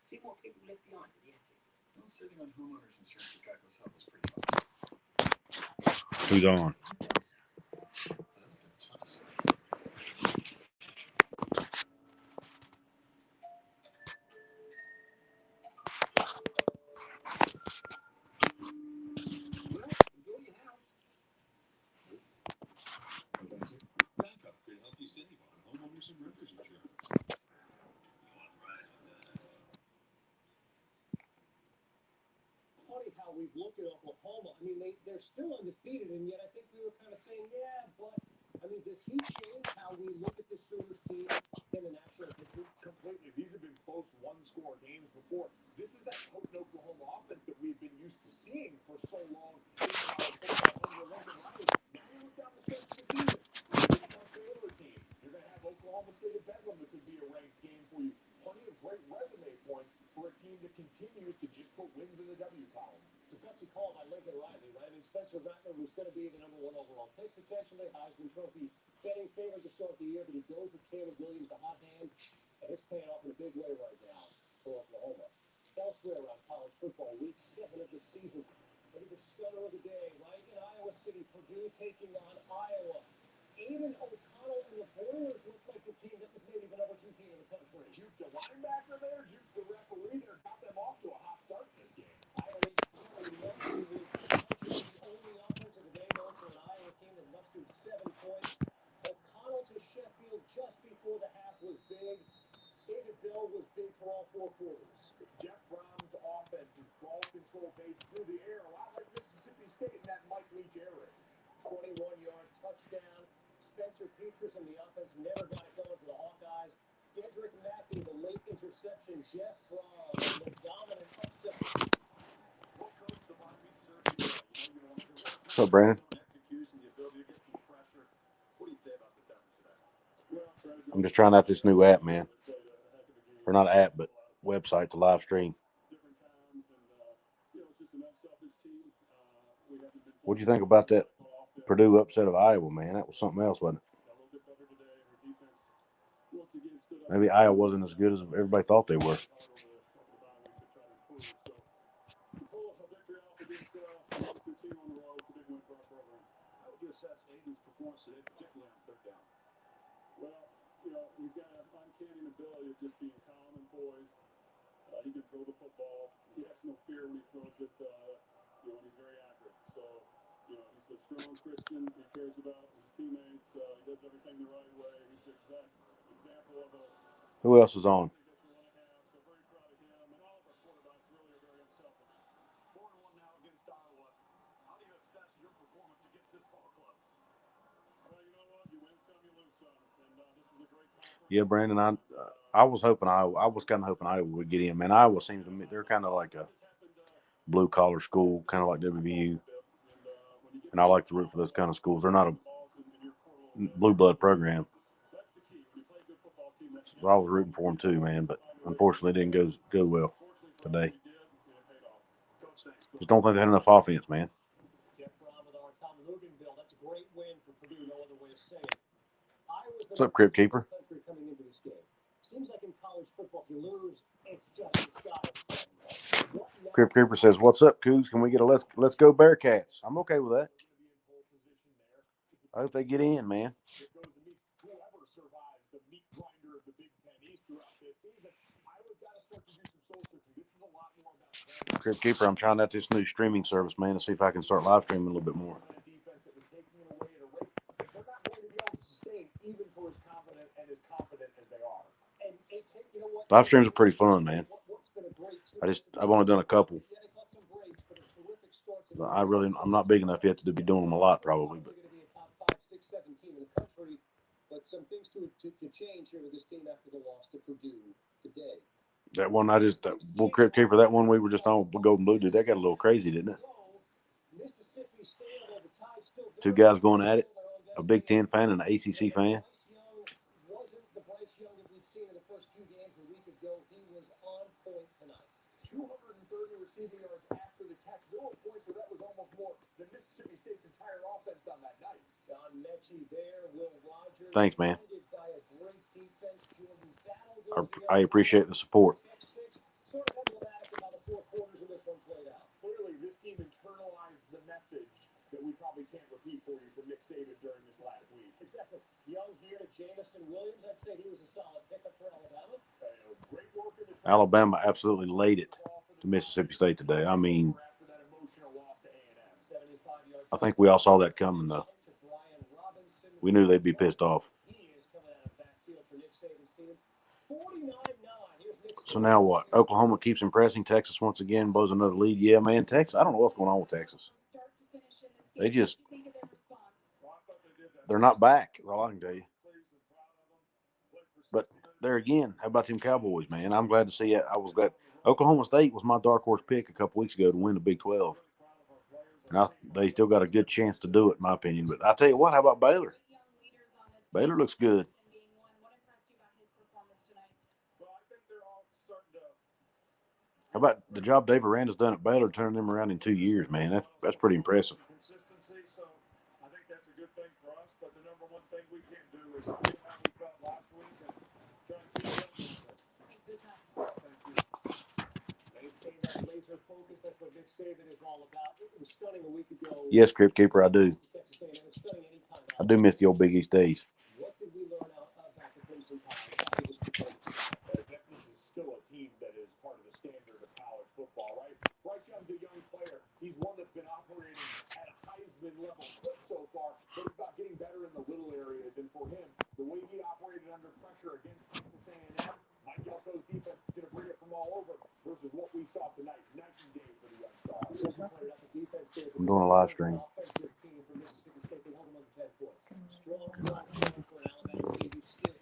See what people live beyond it. Yes. Well, sitting on homeowners insurance with Geico's help is pretty fun. Who's on? Funny how we've looked at Oklahoma. I mean, they're still undefeated, and yet I think we were kind of saying, yeah, but I mean, does he change how we look at the Sooners team in the national picture? Completely. These have been close one-score games before. This is that potent Oklahoma offense that we've been used to seeing for so long in college football under Lincoln Riley. Now you look down the stretch of the season. It's our favorite team. You're going to have Oklahoma State at Bedlam that could be a ranked game for you. Plenty of great resume points for a team that continues to just put wins in the W column. It's a gutsy call by Lincoln Riley, right? I mean, Spencer Rattler was going to be the #1 overall pick, potentially Heisman Trophy betting favorite to start the year, but he goes with Caleb Williams, the hot hand, and it's paying off in a big way right now for Oklahoma. Elsewhere around college football, week 7 of the season, maybe the stunner of the day, right in Iowa City, Purdue taking on Iowa. Aiden O'Connell and the Boilers look like the team that was maybe the #2 team in the country. Juke the linebacker there, Juke the referee there, got them off to a hot start in this game. Iowa only offense of the day going for an Iowa team that mustered 7 points. O'Connell to Sheffield just before the half was big. David Bell was big for all 4 quarters. Jeff Brown's offense is ball control based through the air, a lot like Mississippi State in that Mike Leach air raid. 21-yard touchdown. Spencer Petras and the offense never got it going for the Hawkeyes. Dedrick Matthew, the late interception. Jeff Braun, the dominant upset. What's up, Brandon? I'm just trying out this new app, man. Or not app, but website to live stream. What'd you think about that Purdue upset of Iowa, man? That was something else, wasn't it? Maybe Iowa wasn't as good as everybody thought they were. He's got an uncanny ability of just being calm and poised. He can throw the football. He has no fear when he throws it. And he's very accurate. So, he's a strong Christian. He cares about his teammates. He does everything the right way. He's an exact example of a. Who else is on? So very proud of him. And all of our quarterbacks really are very unselfish. 4-1 now against Iowa. How do you assess your performance against this ball club? Well, you know what? You win some, you lose some. And this is a great conference. Yeah, Brandon. I was hoping Iowa. I was kind of hoping Iowa would get in. Man, Iowa seems to me they're kind of like a blue collar school, kind of like WVU. And I like to root for those kind of schools. They're not a blue blood program. So I was rooting for them too, man. But unfortunately, it didn't go well today. Just don't think they had enough offense, man. Jeff Brown with our Tom Luganville. That's a great win for Purdue. No other way to say it. What's up, Crypt Keeper? Coming into this game. Seems like in college football, if you lose, it's just as God. Crypt Keeper says, "What's up, Coos? Can we get a let's go Bearcats?" I'm okay with that. I hope they get in, man. Crypt Keeper, I'm trying out this new streaming service, man, to see if I can start live streaming a little bit more. Live streams are pretty fun, man. I've only done a couple. I'm not big enough yet to be doing them a lot, probably. But some things to change here with this team after the loss to Purdue today. That one Bull Crypt Keeper, that one we were just on Golden Blue, dude, that got a little crazy, didn't it? 2 guys going at it, a Big Ten fan and an ACC fan. Wasn't the Bryce Young that we'd seen in the first 2 games a week ago. He was on point tonight. 230 receiving yards after the catch. There were points where that was almost more than Mississippi State's entire offense on that night. John Mechie there, Will Rogers. Thanks, man. I appreciate the support. Sort probably can't repeat for you from Nick Saban during this last week. Exactly. Young here to Jamison Williams. I'd say he was a solid pickup for Alabama. Great work in the Alabama absolutely laid it to Mississippi State today. I mean, after that emotional loss to A&M. 75-yard I think we all saw that coming, though. to Brian Robinson. We knew they'd be pissed off. He is coming out of backfield for Nick Saban's team. 49-9. Here's Nick So Saban. now what? Oklahoma keeps impressing. Texas once again blows another lead. Yeah, man, Texas. I don't know what's going on with Texas. They just, they're not back. All I can tell you. But there again, how about them Cowboys, man? I'm glad to see it. I was glad. Oklahoma State was my dark horse pick a couple weeks ago to win the Big 12. And they still got a good chance to do it, in my opinion. But I tell you what, how about Baylor? Baylor looks good. How about the job Dave Aranda's done at Baylor, turning them around in 2 years, man? That's pretty impressive. Consistency, so I think that's a good thing for us. But the number one thing we can't do is how we felt last week and try to keep it up. Maintain that laser focus. That's what Nick Saban is all about. It was stunning a week ago. Yes, Crypt Keeper, I do. Texas A&M. It's stunning anytime. I do miss the old Big East days. What did we learn about the Crimson Tide? Biggest performance? This is still a team that is part of the standard of college football, right? Bryce Young's a young player. He's one that's been operating at a Heisman level clip so far, but it's about getting better in the little areas. And for him, the way he operated under pressure against Texas A&M, Mike Elko's defense is going to bring it from all over versus what we saw tonight. Night and day for the young stars. I'm doing a live stream. Offensive team for Mississippi State. They hold them under 10 points. Strong team for an Alabama team who's still.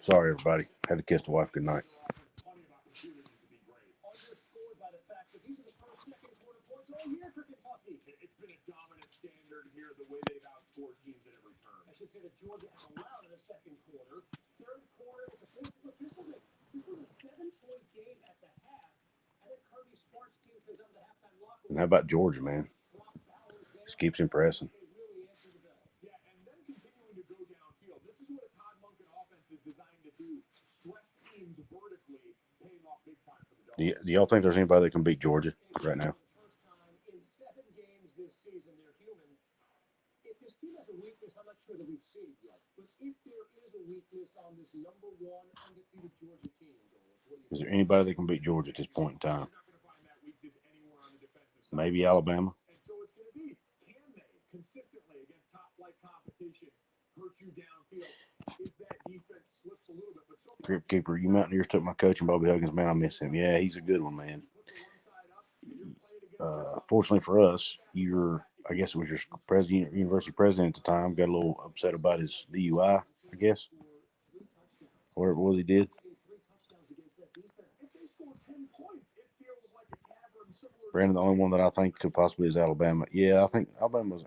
Sorry, everybody. Had to kiss the wife goodnight. Underscored by the fact that these are the first second quarter points all year for Kentucky. It's been a dominant standard here, the way they've outscored teams at every turn. I should say that Georgia has allowed in the second quarter. Third quarter, it's a look. This was a 7-point game at the half. I think Kirby Smart's team comes out of the halftime locker room. And how about Georgia, man? Just keeps impressing. They really answered the bell. Yeah, and then continuing to go downfield. This is what a Todd Monken offense is designed to do. Stress teams vertically, paying off big time for the Dogs. Do y'all think there's anybody that can beat Georgia right now? First time in 7 games this season, they're human. If this team has a weakness, I'm not sure that we've seen it yet. But if there is a weakness on this number one undefeated Georgia team, Is there anybody that can beat Georgia at this point in time? You're not going to find that weakness anywhere on the defensive side. Maybe Alabama. And so it's going to be, can they consistently against top flight competition hurt you downfield if that defense slips a little bit? But so Crypt Keeper, you Mountaineers took my coach and Bobby Huggins. Man, I miss him. Yeah, he's a good one, man. Fortunately for us, I guess it was your president, university president at the time, got a little upset about his DUI, I guess. Whatever it was he did. Brandon, the only one that I think could possibly is Alabama. Yeah, I think Alabama's.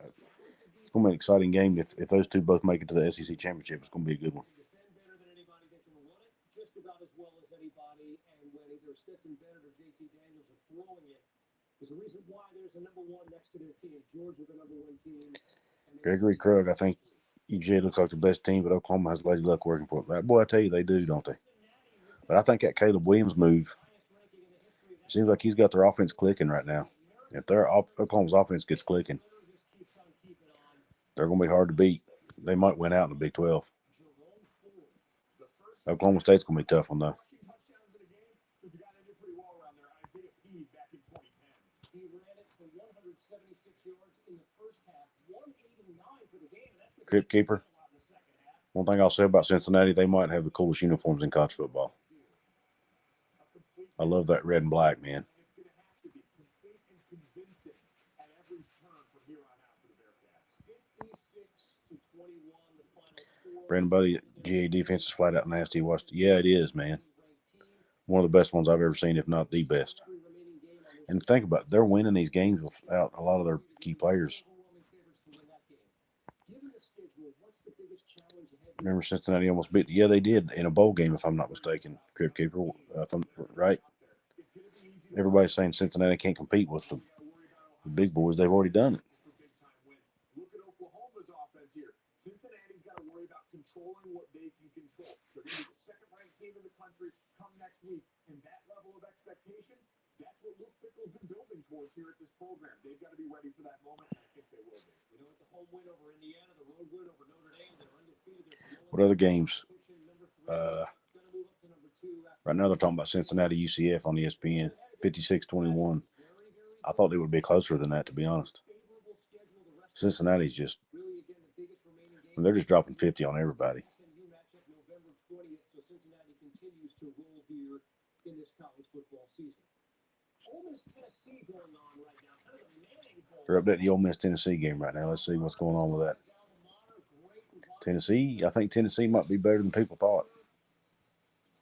It's going to be an exciting game if those two both make it to the SEC championship. It's going to be a good one. defend better than anybody that can run it, just about as well as anybody. And when either Stetson Bennett or JT Daniels are throwing it, there's a reason why there's a number one next to their team. Georgia, the number one team. Gregory Krug, I think UGA looks like the best team, but Oklahoma has Lady Luck working for it. Boy, I tell you, they do, don't they? But I think that Caleb Williams move, it seems like he's got their offense clicking right now. If Oklahoma's offense gets clicking, they're going to be hard to beat. They might win out in the Big 12. Oklahoma State's going to be a tough one, though. He ran it for 176 yards in the first half, 189 for the game. And that's Crypt Keeper. One thing I'll say about Cincinnati, they might have the coolest uniforms in college football. I love that red and black, man. It's going to have to be complete and convincing at every turn from here on out for the Bearcats. 56-21, the final score. Brandon Buddy, GA defense is flat out nasty. Yeah, it is, man. One of the best ones I've ever seen, if not the best. And think about it, they're winning these games without a lot of their key players. Given the schedule, what What's the biggest challenge ahead? Remember Cincinnati almost beat. Yeah, they did in a bowl game, if I'm not mistaken. Crypt Keeper, if I'm right. Everybody's saying Cincinnati can't compete with the big boys. They've already done it. Look at Oklahoma's offense here. Cincinnati's got to worry about controlling what they can control. They're going to be the second-ranked team in the country come next week, and that level of expectation, that's what Luke Fickell's been building towards here at this program. They've got to be ready for that moment, and I think they will be. You know, with the home win over Indiana, the road win over Notre Dame, they're undefeated. What other games? Gonna move up to number 2 after Right now they're talking about Cincinnati UCF on ESPN, 56-21. I thought they would be closer than that, to be honest. favorable schedule. The rest Cincinnati's just, really again the biggest remaining game. they're just dropping 50 on everybody. SMU matchup November 20th, so Cincinnati continues to roll here in this college football season. Ole Miss Tennessee going on right now, kind of a Manning Bowl. They're up at the Ole Miss Tennessee game right now. Let's see what's going on with that. Tennessee, I think Tennessee might be better than people thought.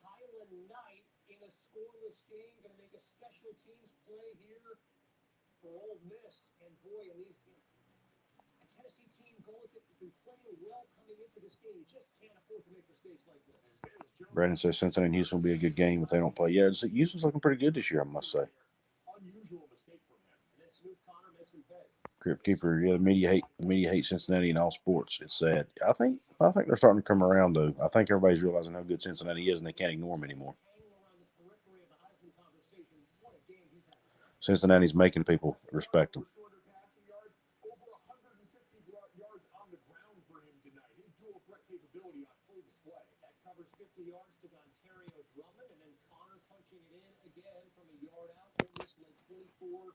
Tylen Knight in a scoreless game, going to make a special teams play here for Ole Miss. And boy, and these a Tennessee team going to be playing well coming into this game. You just can't afford to make mistakes like this. Brandon says Cincinnati and Houston will be a good game if they don't play. Yeah, Houston's looking pretty good this year, I must say. Unusual mistake from him. And then Snoop Connor makes him pay. Crypt Keeper, yeah, the media hate Cincinnati in all sports. It's sad. I think they're starting to come around though. I think everybody's realizing how good Cincinnati is, and they can't ignore them anymore. Hanging around the periphery of the Heisman conversation. What a game he's having. Cincinnati's making people respect them. 200 passing yards, over 150 yards on the ground for him tonight. His dual threat capability on full display. That covers 50 yards to Dontario Drummond, and then Connor punching it in again from a yard out. Ole Miss led 24-19.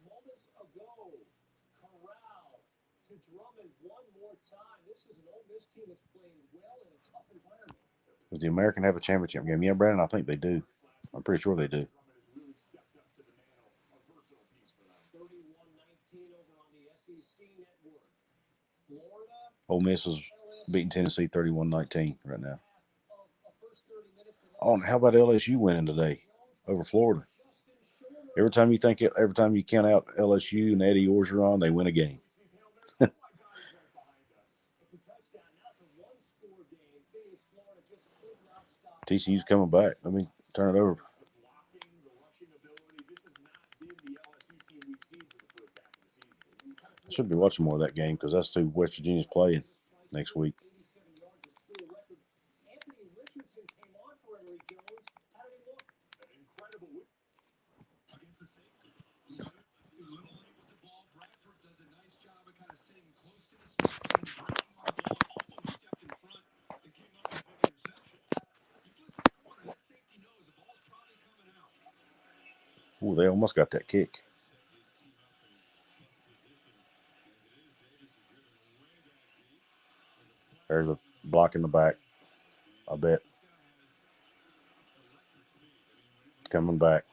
Moments ago, Corral to Drummond one more time. This is an Ole Miss team that's playing well in a tough environment. Does the American have a championship game? Yeah, Brandon, I think they do. I'm pretty sure they do. Drummond has really stepped up to the mantle, a versatile piece for them. 31-19 over on the SEC network. Florida, Ole Miss is LSU. beating Tennessee 31-19 right now. Of first 30 minutes, the Oh, and how about LSU winning today over Florida? Justin Shorter. Every time you count out LSU and Eddie Orgeron, they win a game. It's a touchdown. Now it's a one-score game. Thing is, Florida just could not stop. TCU's coming back. Let me turn it over. Blocking, the rushing ability. This has not been the LSU team we've seen for the first half of the season. I should be watching more of that game because that's who West Virginia's playing next week. 87 yards, a school record. Anthony Richardson came on for Emory Jones. How did he look? An incredible win. Against the safety. A little late with the ball. Bradford does a nice job of kind of staying close to the sticks and bringing the ball, almost stepped in front and came up with an interception. You flip the corner, that safety knows the ball's probably coming out. Ooh, they almost got that kick. There's a block in the back. I bet. Coming back.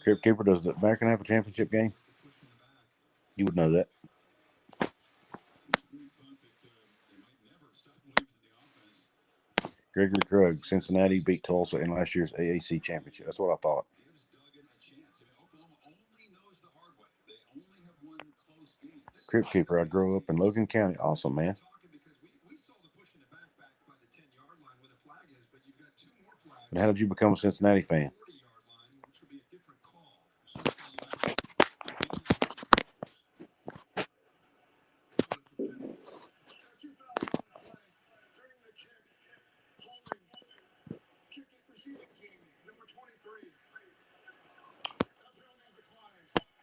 Crypt Keeper, does the American have a championship game? You would know that. Gregory Krug, Cincinnati beat Tulsa in last year's AAC championship. That's what I thought. Crypt Keeper, I grew up in Logan County. Awesome, man. And how did you become a Cincinnati fan?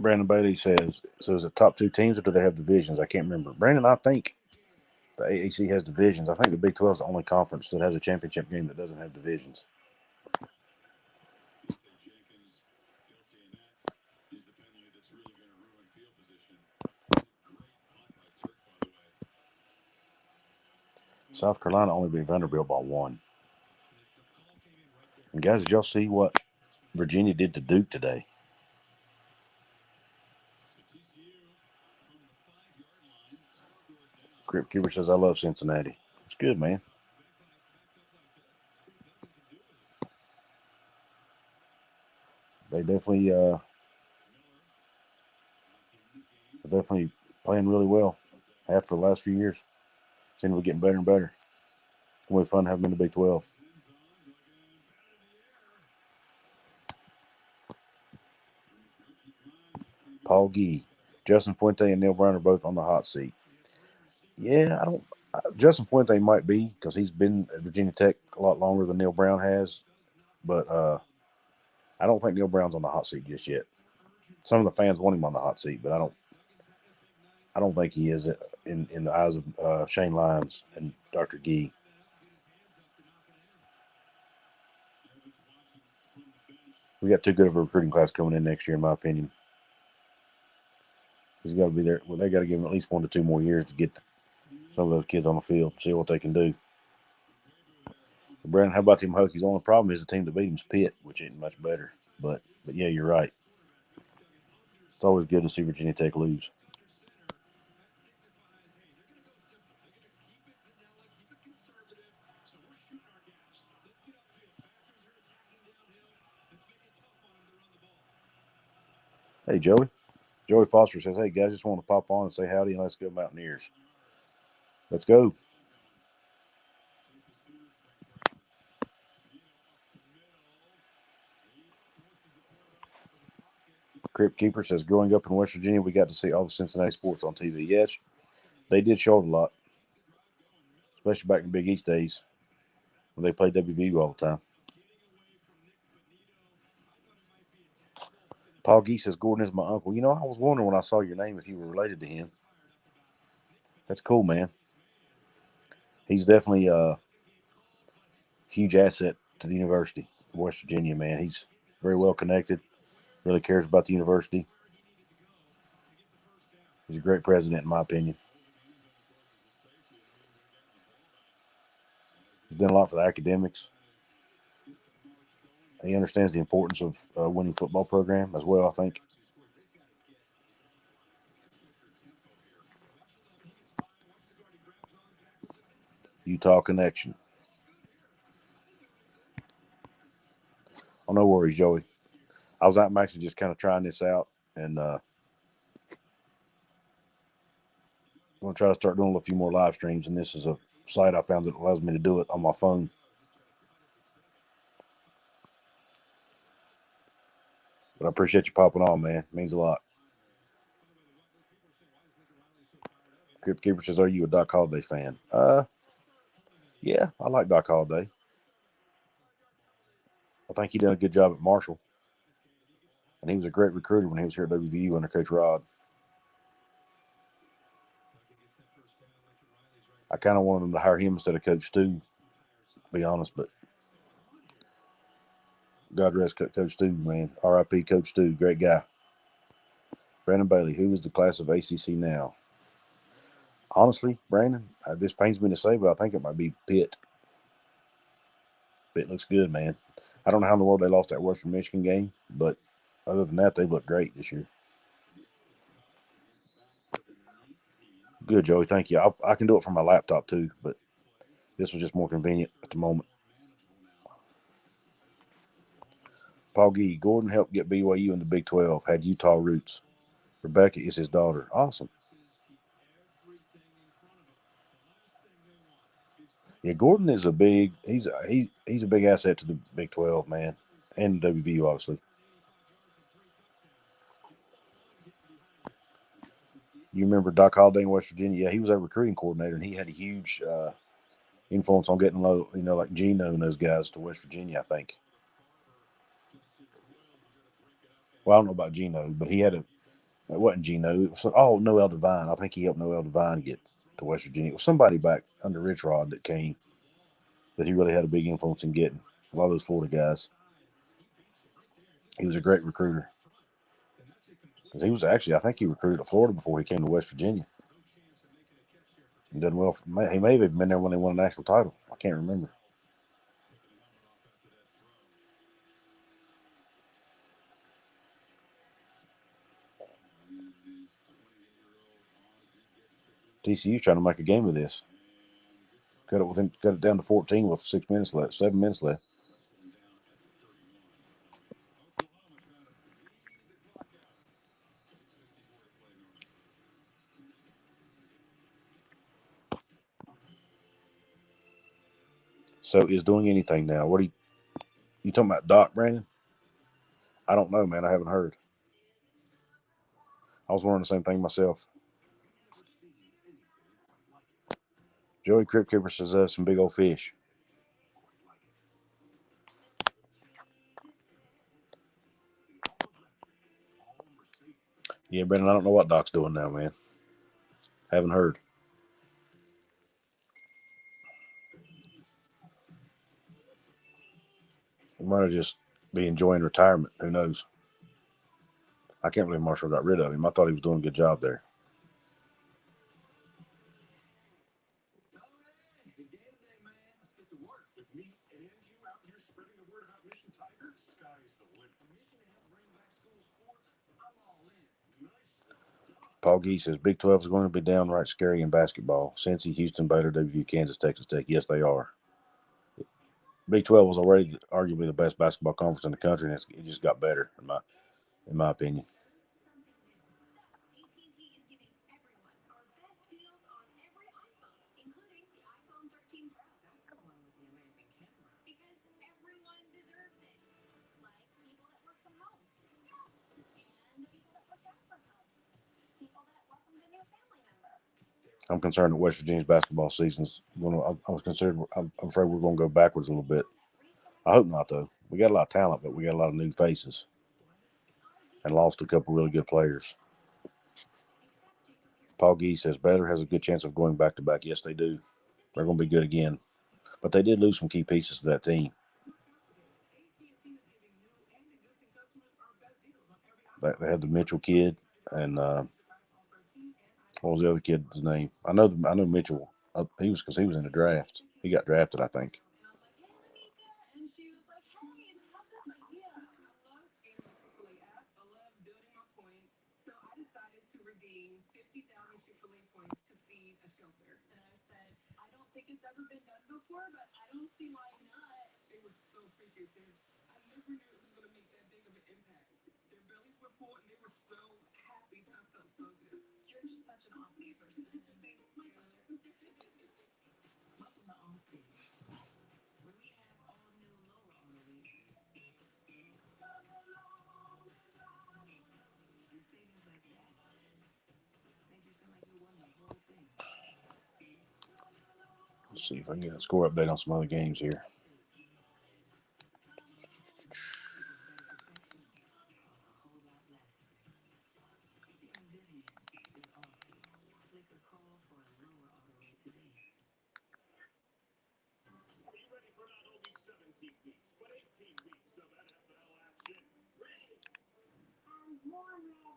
Brandon Bailey says, so is it top two teams or do they have divisions? I can't remember. Brandon, I think the AAC has divisions. I think the Big 12 is the only conference that has a championship game that doesn't have divisions. South Carolina only beat Vanderbilt by 1. And guys, did y'all see what Virginia did to Duke today? Crip Keeper says, I love Cincinnati. It's good, man. They definitely playing really well. After the last few years, seem to be getting better and better. It's gonna be fun to have them in the Big 12. Paul Gee, Justin Fuente, and Neil Brown are both on the hot seat. Yeah, I don't. Justin Fuente might be because he's been at Virginia Tech a lot longer than Neil Brown has, but I don't think Neil Brown's on the hot seat just yet. Some of the fans want him on the hot seat, but I don't think he is in the eyes of Shane Lyons and Dr. Gee. We got too good of a recruiting class coming in next year, in my opinion. He's got to be there. Well, they got to give him at least 1 to 2 more years to get some of those kids on the field, see what they can do. Brandon, how about them Hokies? The only problem is the team that beat him's Pitt, which ain't much better. But yeah, you're right. It's always good to see Virginia Tech lose. Hey, Joey. Joey Foster says, hey, guys, just want to pop on and say howdy and let's go Mountaineers. Let's go. Crypt Keeper says, growing up in West Virginia, we got to see all the Cincinnati sports on TV. Yes, they did show it a lot, especially back in the Big East days when they played WVU all the time. Paul Gee says, Gordon is my uncle. You know, I was wondering when I saw your name if you were related to him. That's cool, man. He's definitely a huge asset to the University of West Virginia, man. He's very well connected, really cares about the university. He's a great president, in my opinion. He's done a lot for the academics. He understands the importance of a winning football program as well, I think. Utah connection. Oh, no worries, Joey. I'm actually just kind of trying this out, and I'm going to try to start doing a few more live streams, and this is a site I found that allows me to do it on my phone. But I appreciate you popping on, man. It means a lot. Crypt Keeper says, are you a Doc Holliday fan? Yeah, I like Doc Holliday. I think he done a good job at Marshall. And he was a great recruiter when he was here at WVU under Coach Rod. I kind of wanted him to hire him instead of Coach Stu, to be honest, but God rest Coach Stu, man. R.I.P. Coach Stu, great guy. Brandon Bailey, who is the class of ACC now? Honestly, Brandon, this pains me to say, but I think it might be Pitt. Pitt looks good, man. I don't know how in the world they lost that Western Michigan game, but other than that, they look great this year. Good, Joey. Thank you. I can do it from my laptop too, but this was just more convenient at the moment. Paul Gee, Gordon helped get BYU in the Big 12, had Utah roots. Rebecca is his daughter. Awesome. Yeah, Gordon is he's a big asset to the Big 12, man, and WVU obviously. You remember Doc Holliday in West Virginia? Yeah, he was a recruiting coordinator, and he had a huge influence on getting like Geno and those guys to West Virginia, I think. Well, I don't know about Geno, but he had it wasn't Geno. It was, Noel Devine. I think he helped Noel Devine get to West Virginia. It was somebody back under Rich Rod that came that he really had a big influence in getting. A lot of those Florida guys. He was a great recruiter. Because he was actually, I think he recruited at Florida before he came to West Virginia. He done well. He may have even been there when they won a national title. I can't remember. TCU trying to make a game of this. Cut it down to 14 with 7 minutes left. So is doing anything now. What are you talking about, Doc, Brandon? I don't know, man. I haven't heard. I was wondering the same thing myself. Joey Crypt Keeper says some big old fish. Yeah, Brandon, I don't know what Doc's doing now, man. Haven't heard. He might have just be enjoying retirement. Who knows? I can't believe Marshall got rid of him. I thought he was doing a good job there. The game day, man. Let's get to work. With me and you out here spreading the word about Mission Tigers, sky's the limit. A mission to help bring back school sports. I'm all in. Nicely done. Paul Gee says Big 12 is going to be downright scary in basketball. Cincy, Houston, Baylor, WVU, Kansas, Texas Tech. Yes, they are. Big 12 was already arguably the best basketball conference in the country, and it just got better, in my opinion. I'm concerned that West Virginia's basketball season's going to. I'm afraid we're going to go backwards a little bit. I hope not, though. We got a lot of talent, but we got a lot of new faces, and lost a couple really good players. Paul Gee says Baylor has a good chance of going back to back. Yes, they do. They're going to be good again, but they did lose some key pieces to that team. They had the Mitchell kid, and what was the other kid's name? I know Mitchell. He was in the draft. He got drafted, I think. Let's see if I can get a score update on some other games here.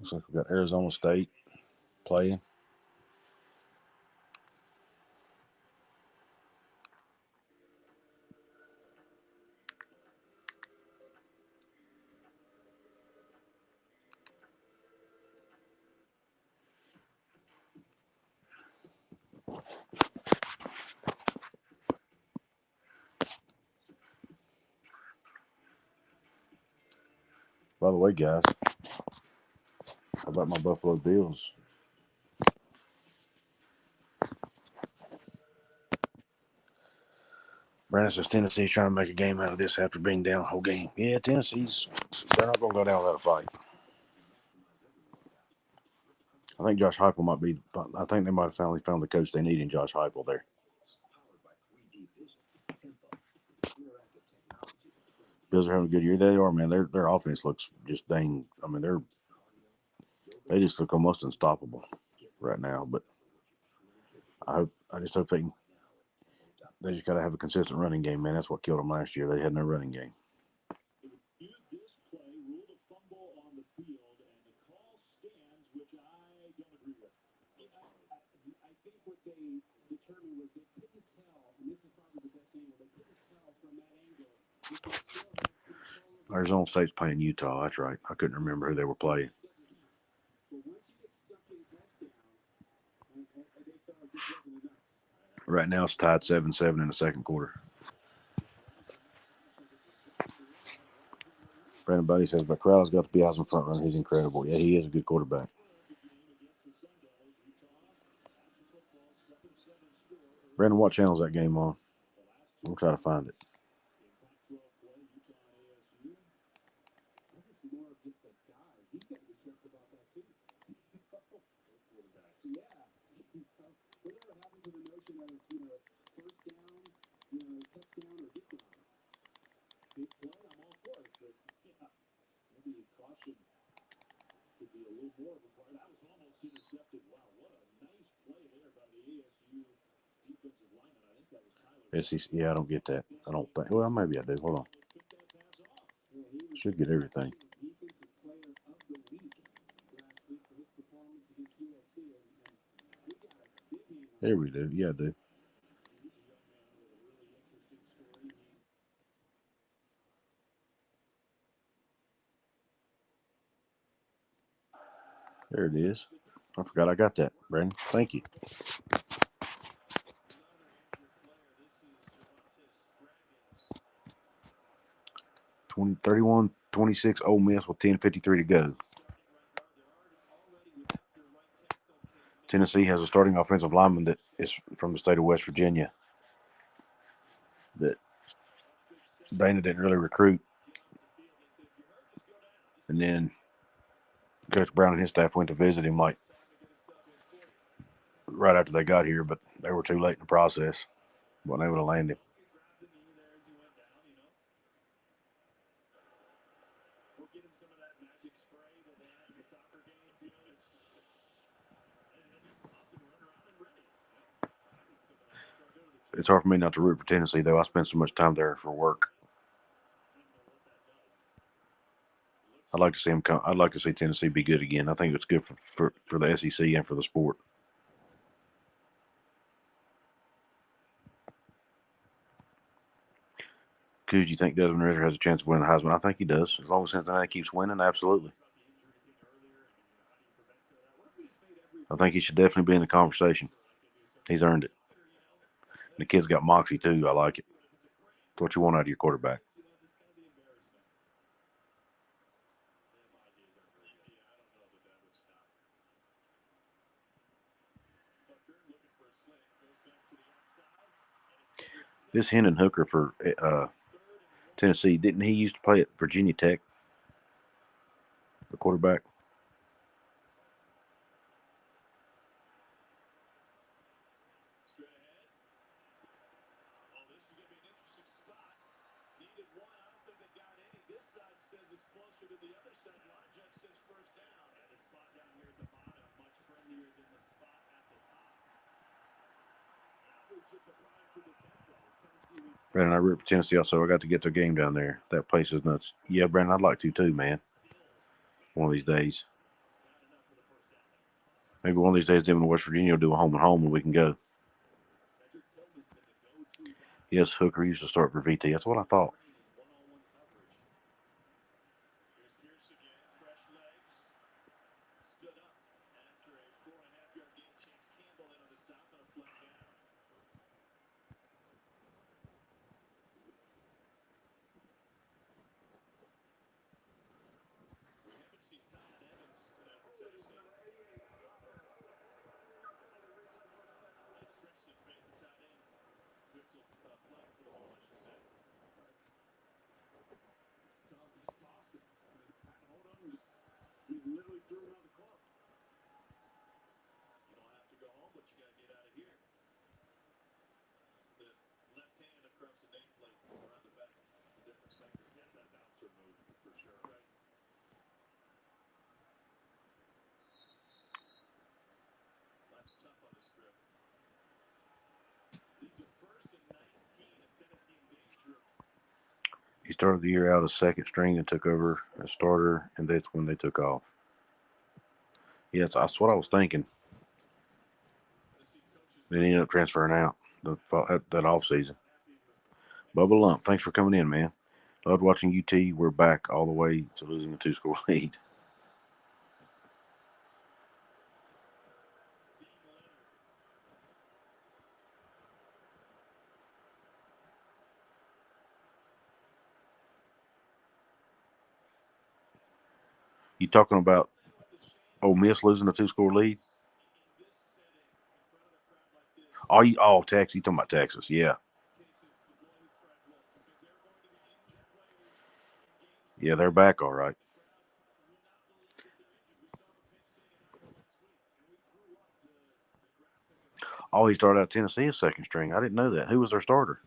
Looks like we got Arizona State playing. By the way, guys, how about my Buffalo Bills? Brandon says Tennessee's trying to make a game out of this after being down the whole game. Yeah, they're not going to go down without a fight. I think Josh Heupel might be. I think they might have finally found the coach they need in Josh Heupel there. Bills are having a good year. They are, man. Their offense looks just dang. I mean, they just look almost unstoppable right now. But I just hope they just got to have a consistent running game, man. That's what killed them last year. They had no running game. Arizona State's playing Utah. That's right. I couldn't remember who they were playing. Right now it's tied 7-7 in the second quarter. Brandon Buddy says, but Corral's got to be Heisman front runner. He's incredible. Yeah, he is a good quarterback. Brandon, what channel is that game on? We'll try to find it. SEC, yeah, I don't get that. I don't think. Well, maybe I do. Hold on. Should get everything. There we do. Yeah, I do. There it is. I forgot I got that, Brandon. Thank you. 31-26 Ole Miss with 10:53 to go. Tennessee has a starting offensive lineman that is from the state of West Virginia that Dana didn't really recruit. And then Coach Brown and his staff went to visit him like right after they got here, but they were too late in the process. Wasn't able to land him. It's hard for me not to root for Tennessee, though. I spend so much time there for work. I'd like to see him come. I'd like to see Tennessee be good again. I think it's good for the SEC and for the sport. Could you think Desmond Ridder has a chance of winning the Heisman? I think he does. As long as Cincinnati keeps winning, absolutely. I think he should definitely be in the conversation. He's earned it. And the kid's got moxie, too. I like it. It's what you want out of your quarterback. This Hendon Hooker for Tennessee, didn't he used to play at Virginia Tech? The quarterback. Brandon, I root for Tennessee also. I got to get to a game down there. That place is nuts. Yeah, Brandon, I'd like to too, man. One of these days. Maybe one of these days them in West Virginia will do a home and home and we can go. Yes, Hooker used to start for VT. That's what I thought. He started the year out as second string and took over as starter, and that's when they took off. Yes, that's what I was thinking. Then he ended up transferring out that offseason. Bubba Lump, thanks for coming in, man. Loved watching UT. We're back all the way to losing a 2-score lead. You talking about Ole Miss losing a 2-score lead? Oh, Texas. You talking about Texas? Yeah. Yeah, they're back all right. Oh, he started out Tennessee as second string. I didn't know that. Who was their starter?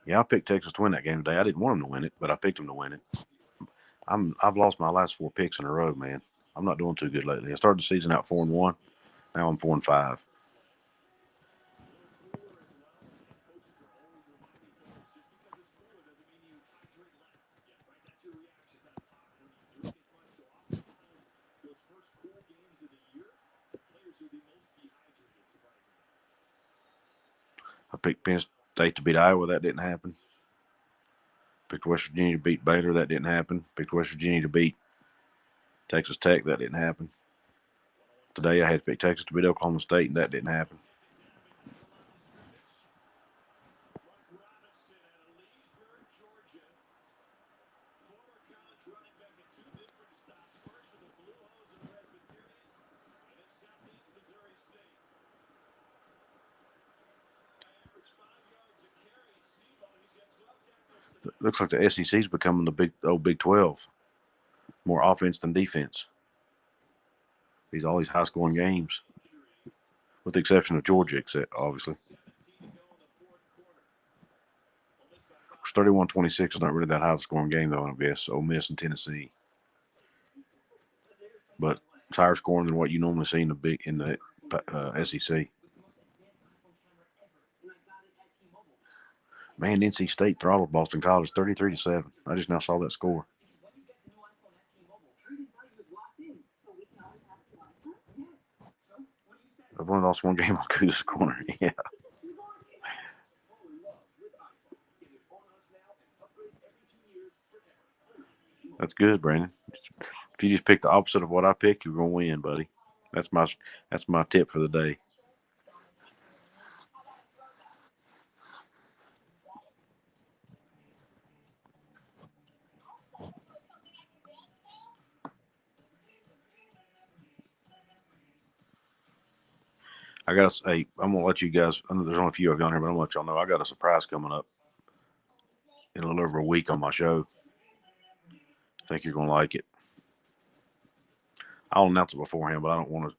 Yeah, I picked Texas to win that game today. I didn't want them to win it, but I picked them to win it. I've lost my last 4 picks in a row, man. I'm not doing too good lately. I started the season out 4-1. Now I'm 4-5. I picked Penn State to beat Iowa. That didn't happen. Picked West Virginia to beat Baylor. That didn't happen. Picked West Virginia to beat Texas Tech. That didn't happen. Today I had to pick Texas to beat Oklahoma State, and that didn't happen. Looks like the SEC is becoming the Big 12. More offense than defense. All these high-scoring games, with the exception of Georgia, obviously. 31-26 is not really that high-scoring game, though, I guess. Ole Miss and Tennessee. But it's higher scoring than what you normally see in the SEC. Man, NC State throttled Boston College 33-7. I just now saw that score. I've only lost one game on Coos Corner. Yeah. That's good, Brandon. If you just pick the opposite of what I pick, you're gonna win, buddy. That's my tip for the day. I'm gonna let you guys. I know there's only a few of you on here, but I'm gonna let y'all know I got a surprise coming up in a little over a week on my show. I think you're gonna like it. I'll announce it beforehand, but I don't want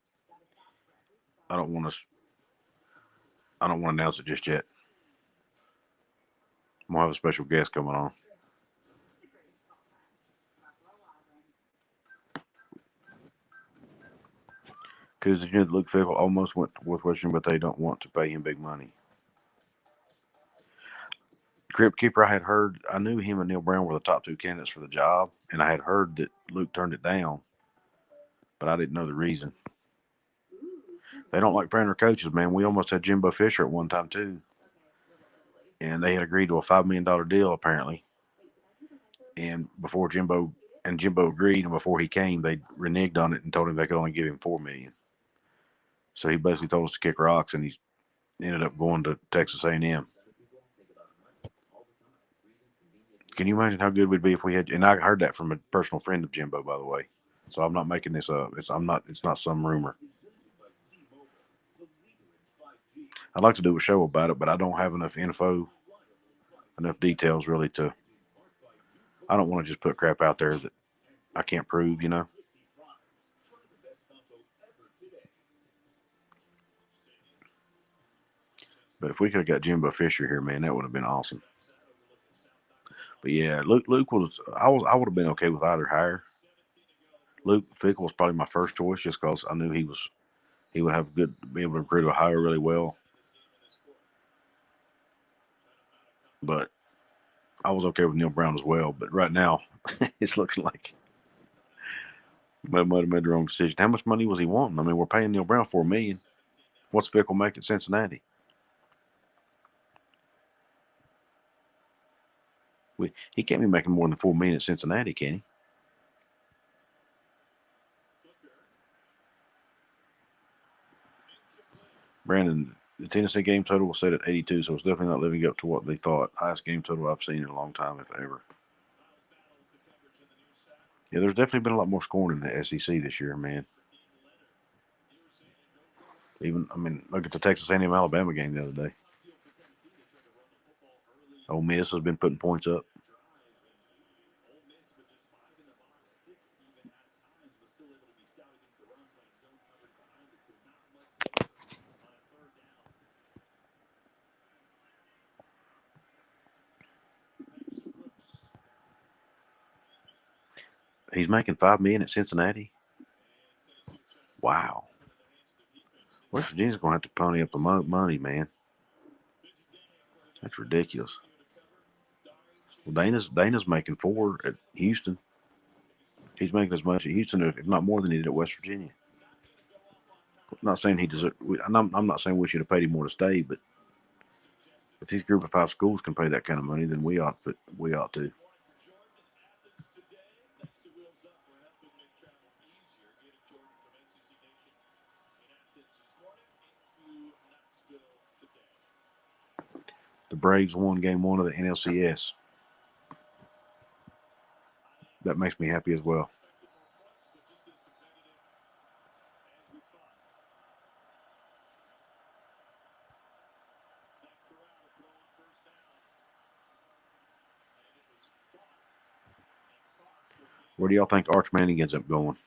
to announce it just yet. I'm gonna have a special guest coming on. Because Luke Fickell almost went with Western, but they don't want to pay him big money. Crypt Keeper, I knew him and Neil Brown were the top 2 candidates for the job, and I had heard that Luke turned it down, but I didn't know the reason. They don't like paying their coaches, man. We almost had Jimbo Fisher at one time, too. And they had agreed to a $5 million deal, apparently. And Jimbo agreed, and before he came, they reneged on it and told him they could only give him $4 million. So he basically told us to kick rocks, and he ended up going to Texas A&M. Can you imagine how good we'd be if we had? And I heard that from a personal friend of Jimbo, by the way. So I'm not making this up. It's not some rumor. I'd like to do a show about it, but I don't have enough info, enough details really to. I don't want to just put crap out there that I can't prove, you know. But if we could have got Jimbo Fisher here, man, that would have been awesome. But yeah, Luke was. I would have been okay with either hire. Luke Fickell was probably my first choice, just because I knew he would have be able to recruit a hire really well. But I was okay with Neil Brown as well. But right now, it's looking like Might have made the wrong decision. How much money was he wanting? I mean, we're paying Neil Brown $4 million. What's Fickle make at Cincinnati? He can't be making more than $4 million at Cincinnati, can he? Brandon, the Tennessee game total was set at 82, so it's definitely not living up to what they thought. Highest game total I've seen in a long time, if ever. Yeah, there's definitely been a lot more scoring in the SEC this year, man. Even, I mean, look at the Texas A&M Alabama game the other day. Ole Miss has been putting points up. He's making $5 million at Cincinnati. Wow. West Virginia's going to have to pony up the money, man. That's ridiculous. Well, Dana's making $4 at Houston. He's making as much at Houston, if not more than he did at West Virginia. I'm not saying he deserves. I'm not saying we should have paid him more to stay, but if these group of 5 schools can pay that kind of money, then we ought to. The Braves won Game 1 of the NLCS. That makes me happy as well. Where do y'all think Arch Manning ends up going?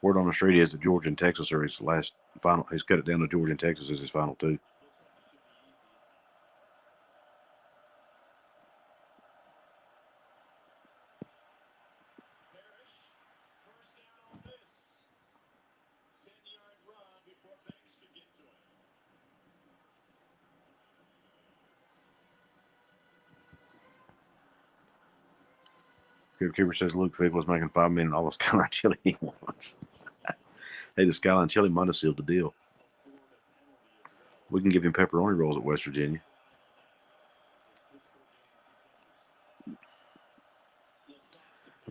Word on the street is that Georgia and Texas are his last final. He's cut it down to Georgia and Texas as his final 2. Keeper says Luke Fickle was making $5 million all the Skyline Chili he wants. Hey, the Skyline Chili might have sealed the deal. We can give him pepperoni rolls at West Virginia. I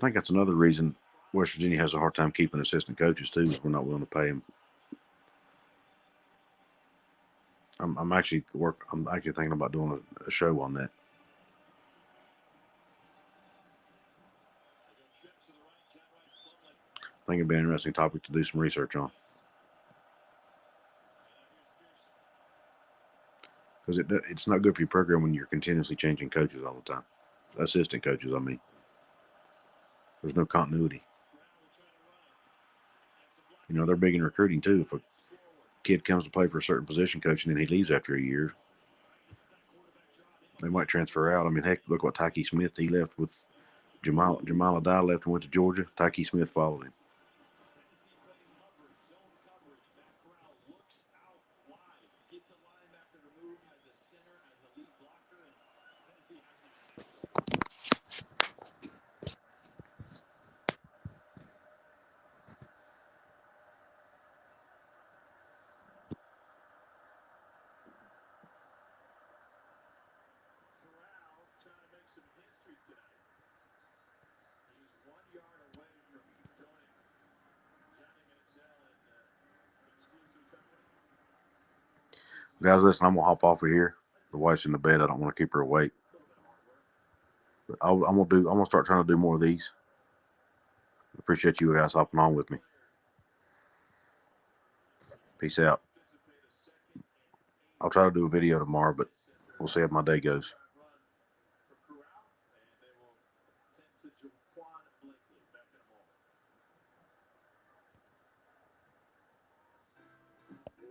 think that's another reason West Virginia has a hard time keeping assistant coaches too, is we're not willing to pay them. I'm actually thinking about doing a show on that. I think it'd be an interesting topic to do some research on. Because it's not good for your program when you're continuously changing coaches all the time. Assistant coaches, I mean. There's no continuity. You know, they're big in recruiting too. If a kid comes to play for a certain position coach and then he leaves after a year, they might transfer out. I mean, heck, look what Tyke Smith, he left with Jamal Adai left and went to Georgia. Tyke Smith followed him. Guys, listen, I'm gonna hop off of here. The wife's in the bed. I don't want to keep her awake. But I'm gonna start trying to do more of these. Appreciate you guys hopping on with me. Peace out. I'll try to do a video tomorrow, but we'll see how my day goes.